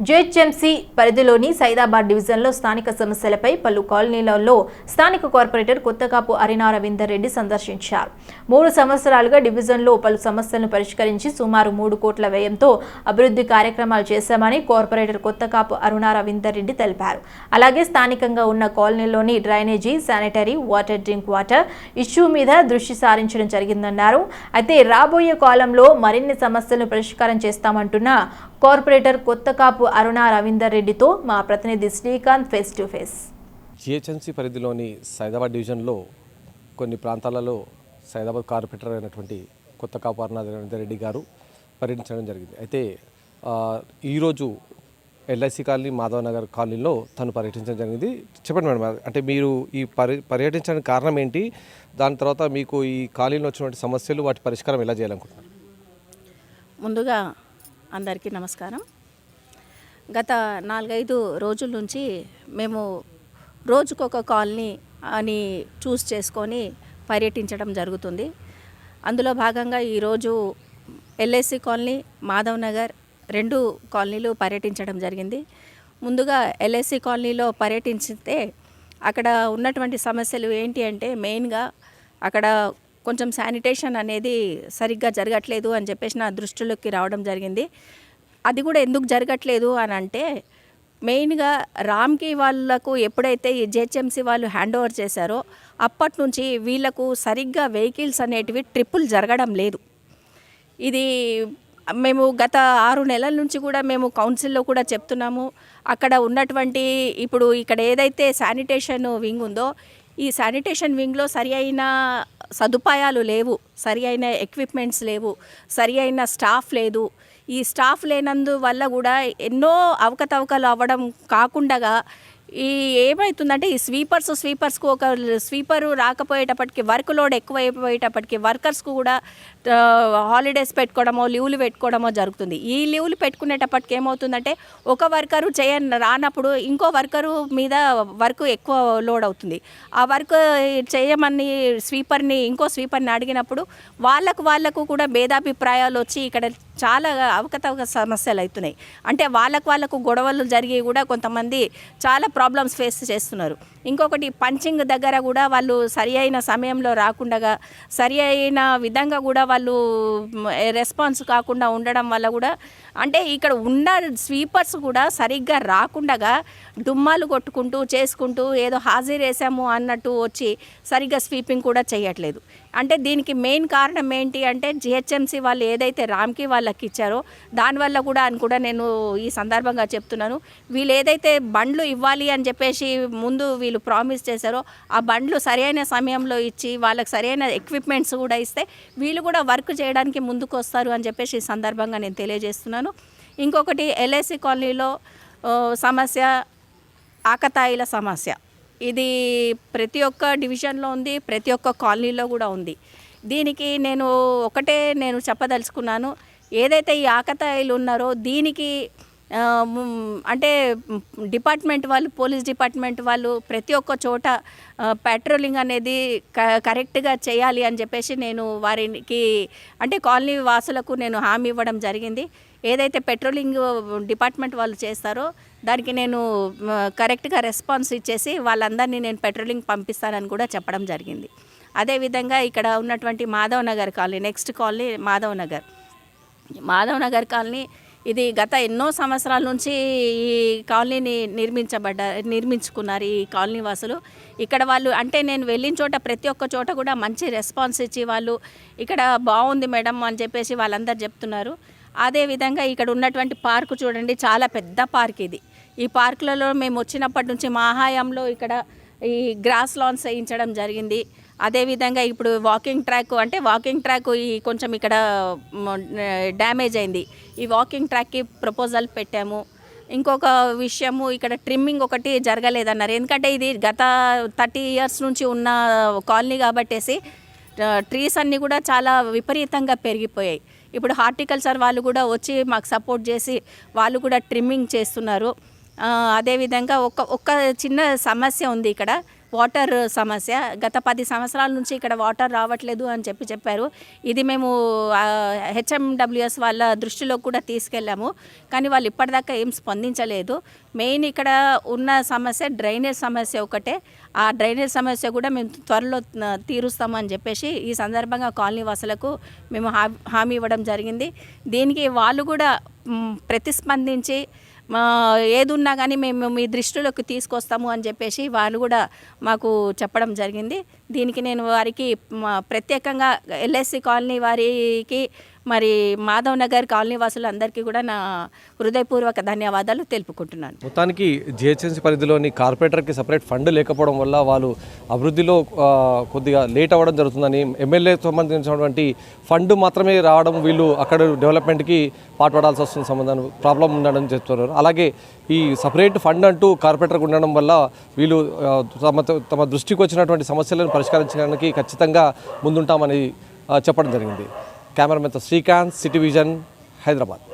GHMC పరిధిలోని సైదాబాద్ డివిజన్లో స్థానిక సమస్యలపై పలు కాలనీలలో స్థానిక కార్పొరేటర్ కొత్తకాపు అరినా రవీందర్ రెడ్డి సందర్శించారు. 3 సంవత్సరాలుగా డివిజన్లో పలు సమస్యలను పరిష్కరించి సుమారు 3 కోట్ల వ్యయంతో అభివృద్ధి కార్యక్రమాలు చేశామని కార్పొరేటర్ కొత్తకాపు అరుణ రవీందర్ రెడ్డి తెలిపారు. అలాగే స్థానికంగా ఉన్న కాలనీలోని drainage, sanitary, drink water issue మీద దృష్టి సారించడం జరిగిందన్నారు. అయితే రాబోయే కాలంలో మరిన్ని సమస్యలను పరిష్కారం చేస్తామంటున్న కార్పొరేటర్ కొత్తకాపు అరుణ రవీందర్ రెడ్డితో మా ప్రతినిధి Srikanth face to face. GHMC పరిధిలోని సైదాబాద్ డివిజన్లో కొన్ని ప్రాంతాలలో సైదాబాద్ కార్పొరేటర్ అయినటువంటి కొత్తకాపు అరుణ రవీందర్ రెడ్డి గారు పర్యటించడం జరిగింది. అయితే ఈరోజు ఎల్ఐసి కాలనీ, మాధవ్ నగర్ కాలనీలో తను పర్యటించడం జరిగింది. చెప్పండి మేడం, అంటే మీరు ఈ పర్యటించడానికి కారణం ఏంటి? దాని తర్వాత మీకు ఈ కాలనీలో వచ్చినటువంటి సమస్యలు, వాటి పరిష్కారం ఎలా చేయాలనుకుంటున్నారు? ముందుగా అందరికీ నమస్కారం. గత 4-5 రోజుల నుంచి మేము రోజుకొక కాలనీ అని చూస్ చేసుకొని పర్యటించడం జరుగుతుంది. అందులో భాగంగా ఈరోజు ఎల్ఐసి కాలనీ, మాధవ్ నగర్ 2 కాలనీలు పర్యటించడం జరిగింది. ముందుగా ఎల్ఐసి కాలనీలో పర్యటించితే అక్కడ ఉన్నటువంటి సమస్యలు ఏంటి అంటే, మెయిన్గా అక్కడ కొంచెం శానిటేషన్ అనేది సరిగ్గా జరగట్లేదు అని చెప్పేసి నా దృష్టిలోకి రావడం జరిగింది. అది కూడా ఎందుకు జరగట్లేదు అని అంటే, మెయిన్గా రామ్కి వాళ్ళకు ఎప్పుడైతే ఈ జిహెచ్ఎంసీ వాళ్ళు హ్యాండ్ ఓవర్ చేశారో అప్పటి నుంచి వీళ్ళకు సరిగ్గా వెహికల్స్ అనేటివి ట్రిప్పులు జరగడం లేదు. ఇది మేము గత 6 నెలల నుంచి కూడా మేము కౌన్సిల్లో కూడా చెప్తున్నాము. అక్కడ ఉన్నటువంటి ఇప్పుడు ఇక్కడ ఏదైతే శానిటేషన్ వింగ్ ఉందో, ఈ శానిటేషన్ వింగ్లో సరి అయిన సదుపాయాలు లేవు, సరి అయిన ఎక్విప్మెంట్స్ లేవు, సరి అయిన స్టాఫ్ లేదు. ఈ స్టాఫ్ లేనందువల్ల కూడా ఎన్నో అవకతవకలు అవ్వడం కాకుండా ఈ ఏమవుతుందంటే, ఈ స్వీపర్స్కు ఒక స్వీపరు రాకపోయేటప్పటికి వర్క్ లోడ్ ఎక్కువైపోయేటప్పటికి వర్కర్స్కు కూడా హాలిడేస్ పెట్టుకోవడమో, లీవ్లు పెట్టుకోవడమో జరుగుతుంది. ఈ లీవ్లు పెట్టుకునేటప్పటికి ఏమవుతుందంటే, ఒక వర్కరు రానప్పుడు ఇంకో వర్కరు మీద వర్క్ ఎక్కువ లోడ్ అవుతుంది. ఆ వర్క్ చేయమని ఇంకో స్వీపర్ని అడిగినప్పుడు వాళ్ళకు కూడా భేదాభిప్రాయాలు వచ్చి ఇక్కడ చాలా అవకతవక సమస్యలు అవుతున్నాయి. అంటే వాళ్ళకు గొడవలు జరిగి కూడా కొంతమంది చాలా ప్రాబ్లమ్స్ ఫేస్ చేస్తున్నారు. ఇంకొకటి, పంచింగ్ దగ్గర కూడా వాళ్ళు సరి అయిన సమయంలో రాకుండా, సరి అయిన విధంగా కూడా వాళ్ళు రెస్పాన్స్ కాకుండా ఉండడం వల్ల కూడా, అంటే ఇక్కడ ఉన్న స్వీపర్స్ కూడా సరిగ్గా రాకుండా డుమ్మాలు కొట్టుకుంటూ చేసుకుంటూ ఏదో హాజరేసాము అన్నట్టు వచ్చి సరిగ్గా స్వీపింగ్ కూడా చేయట్లేదు. అంటే దీనికి మెయిన్ కారణం ఏంటి అంటే, జిహెచ్ఎంసీ వాళ్ళు ఏదైతే రామ్కి వాళ్ళకి ఇచ్చారో దానివల్ల కూడా అని కూడా నేను ఈ సందర్భంగా చెప్తున్నాను. వీళ్ళు ఏదైతే బండ్లు ఇవ్వాలి అని చెప్పేసి ముందు వీళ్ళు ప్రామిస్ చేశారో, ఆ బండ్లు సరైన సమయంలో ఇచ్చి వాళ్ళకి సరైన ఎక్విప్మెంట్స్ కూడా ఇస్తే వీళ్ళు కూడా వర్క్ చేయడానికి ముందుకు వస్తారు అని చెప్పేసి ఈ సందర్భంగా నేను తెలియజేస్తున్నాను. ఇంకొకటి, ఎల్ఐసి కాలనీలో సమస్య ఆకతాయిల సమస్య. ఇది ప్రతి ఒక్క డివిజన్లో ఉంది, ప్రతి ఒక్క కాలనీలో కూడా ఉంది. దీనికి నేను చెప్పదలుచుకున్నాను, ఏదైతే ఈ ఆకతాయిలు ఉన్నారో దీనికి అంటే డిపార్ట్మెంట్ వాళ్ళు, పోలీస్ డిపార్ట్మెంట్ వాళ్ళు ప్రతి ఒక్క చోట పెట్రోలింగ్ అనేది కరెక్ట్గా చేయాలి అని చెప్పేసి నేను వారికి, అంటే కాలనీ వాసులకు నేను హామీ ఇవ్వడం జరిగింది. ఏదైతే పెట్రోలింగ్ డిపార్ట్మెంట్ వాళ్ళు చేస్తారో దానికి నేను కరెక్ట్గా రెస్పాన్స్ ఇచ్చేసి వాళ్ళందరినీ నేను పెట్రోలింగ్ పంపిస్తానని కూడా చెప్పడం జరిగింది. అదేవిధంగా ఇక్కడ ఉన్నటువంటి Madhav Nagar colony, next colony Madhav Nagar colony, ఇది గత ఎన్నో సంవత్సరాల నుంచి ఈ కాలనీని నిర్మించుకున్నారు ఈ కాలనీ వాసులు. ఇక్కడ వాళ్ళు, అంటే నేను వెళ్ళిన చోట ప్రతి ఒక్క చోట కూడా మంచి రెస్పాన్స్ ఇచ్చి వాళ్ళు ఇక్కడ బాగుంది మేడం అని చెప్పేసి వాళ్ళందరూ చెప్తున్నారు. అదేవిధంగా ఇక్కడ ఉన్నటువంటి పార్కు చూడండి, చాలా పెద్ద పార్క్ ఇది. ఈ పార్కులలో మేము వచ్చినప్పటి నుంచి మా హయాంలో ఇక్కడ ఈ గ్రాస్ లాన్స్ వేయించడం జరిగింది. అదేవిధంగా ఇప్పుడు వాకింగ్ ట్రాక్ ఈ కొంచెం ఇక్కడ డ్యామేజ్ అయింది. ఈ వాకింగ్ ట్రాక్కి ప్రపోజల్ పెట్టాము. ఇంకొక విషయము, ఇక్కడ ట్రిమ్మింగ్ ఒకటి జరగలేదన్నారు. ఎందుకంటే ఇది గత 30 years నుంచి ఉన్న కాలనీ కాబట్టేసి ట్రీస్ అన్నీ కూడా చాలా విపరీతంగా పెరిగిపోయాయి. ఇప్పుడు హార్టికల్చర్ వాళ్ళు కూడా వచ్చి మాకు సపోర్ట్ చేసి వాళ్ళు కూడా ట్రిమ్మింగ్ చేస్తున్నారు. అదేవిధంగా ఒక చిన్న సమస్య ఉంది ఇక్కడ. వాటర్ సమస్య. గత 10 సంవత్సరాల నుంచి ఇక్కడ వాటర్ రావట్లేదు అని చెప్పారు. ఇది మేము హెచ్ఎండబ్ల్యూఎస్ వాళ్ళ దృష్టిలో కూడా తీసుకెళ్ళాము, కానీ వాళ్ళు ఇప్పటిదాకా ఏం స్పందించలేదు. మెయిన్ ఇక్కడ ఉన్న సమస్య డ్రైనేజ్ సమస్య ఒకటే. ఆ డ్రైనేజ్ సమస్య కూడా మేము త్వరలో తీరుస్తామని చెప్పేసి ఈ సందర్భంగా కాలనీ వాసులకు మేము హామీ ఇవ్వడం జరిగింది. దీనికి వాళ్ళు కూడా ప్రతిస్పందించి ఏదున్నా కానీ మేము మీ దృష్టిలోకి తీసుకొస్తాము అని చెప్పేసి వాళ్ళు కూడా మాకు చెప్పడం జరిగింది. దీనికి నేను వారికి ప్రత్యేకంగా ఎల్ఐసి కాలనీ వారికి మరి మాధవ్ నగర్ కాలనీ వాసులందరికీ కూడా నా హృదయపూర్వక ధన్యవాదాలు తెలుపుకుంటున్నాను. మొత్తానికి జిహెచ్ఎంసీ పరిధిలోని కార్పొరేటర్కి సపరేట్ ఫండ్ లేకపోవడం వల్ల వాళ్ళు అభివృద్ధిలో కొద్దిగా లేట్ అవ్వడం జరుగుతుందని, ఎమ్మెల్యే సంబంధించినటువంటి ఫండ్ మాత్రమే రావడం, వీళ్ళు అక్కడ డెవలప్మెంట్కి పాటుపడాల్సి వస్తున్న సంబంధం ప్రాబ్లం ఉండడం చెప్తున్నారు. అలాగే ఈ సపరేట్ ఫండ్ అంటూ కార్పొరేటర్కి ఉండడం వల్ల వీళ్ళు తమ దృష్టికి వచ్చినటువంటి సమస్యలను పరిష్కరించడానికి ఖచ్చితంగా ముందుంటామని చెప్పడం జరిగింది. కెమెరామెన్తో శ్రీకాంత్, సిటీ విజన్, హైదరాబాద్.